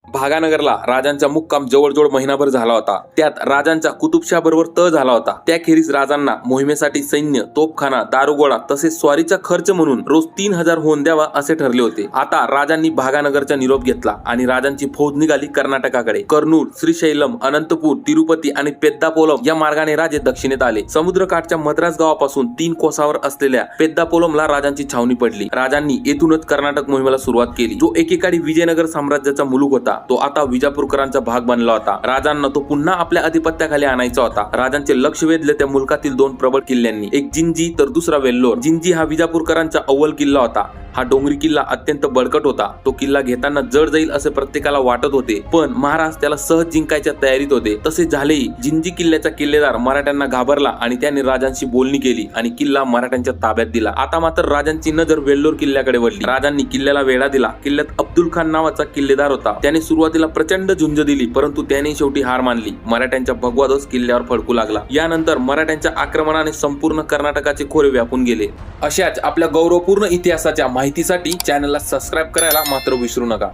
भागानगरला राजांचा मुक्काम जवळजवळ महिनाभर झाला होता। त्यात राजांचा कुतुबशाह बरोबर तह झाला होता। त्याखेरीज राजांना मोहिमेसाठी सैन्य, तोफखाना, दारुगोळा तसेच स्वारीचा खर्च म्हणून रोज 3000 होऊन द्यावा असे ठरले होते। आता राजांनी भागानगरचा निरोप घेतला आणि राजांची फौज निघाली कर्नाटकाकडे। कर्नूल, श्रीशैलम, अनंतपूर, तिरुपती आणि पेद्दापोलम या मार्गाने राजे दक्षिणेत आले। समुद्रकाठच्या मद्रास गावापासून 3 कोसावर असलेल्या पेद्दापोलमला राजांची छावणी पडली। राजांनी येथूनच कर्नाटक मोहिमेला सुरुवात केली। जो एकेकाळी विजयनगर साम्राज्याचा मुलूक होता तो आता विजापूरकरांचा भाग बनला होता। राजांना तो पुन्हा आपल्या अधिपत्याखाली आणायचा होता। राजांचे लक्ष वेधले त्या मुलकातील 2 प्रबळ किल्ल्यांनी, एक जिंजी तर दुसरा वेल्लोर। जिंजी हा विजापूरकरांचा अव्वल किल्ला होता। हा डोंगरी किल्ला अत्यंत बळकट होता। तो किल्ला घेताना जड जाईल असे प्रत्येकाला वाटत होते, पण महाराज त्याला सहज जिंकायच्या तयारीत होते। तसे झालेही। जिंजी किल्ल्याचा किल्लेदार मराठ्यांना घाबरला आणि त्याने राजांशी बोलणी केली आणि किल्ला मराठ्यांच्या ताब्यात दिला। आता मात्र राजांची नजर वेल्लोर किल्ल्याकडे वळली। राजांनी किल्ल्याला वेढा दिला। किल्ल्यात अब्दुल खान नावाचा किल्लेदार होता। त्याने सुरुवातीला प्रचंड झुंज दिली, परंतु त्याने शेवटी हार मानली। मराठ्यांचा भगवा ध्वज किल्ल्यावर फडकू लागला। यानंतर मराठ्यांच्या आक्रमणाने संपूर्ण कर्नाटकाचे खोरे व्यापून गेले। अशाच आपल्या गौरवपूर्ण इतिहासाच्या माहितीसाठी चॅनलला सबस्क्राइब करायला मात्र विसरू नका।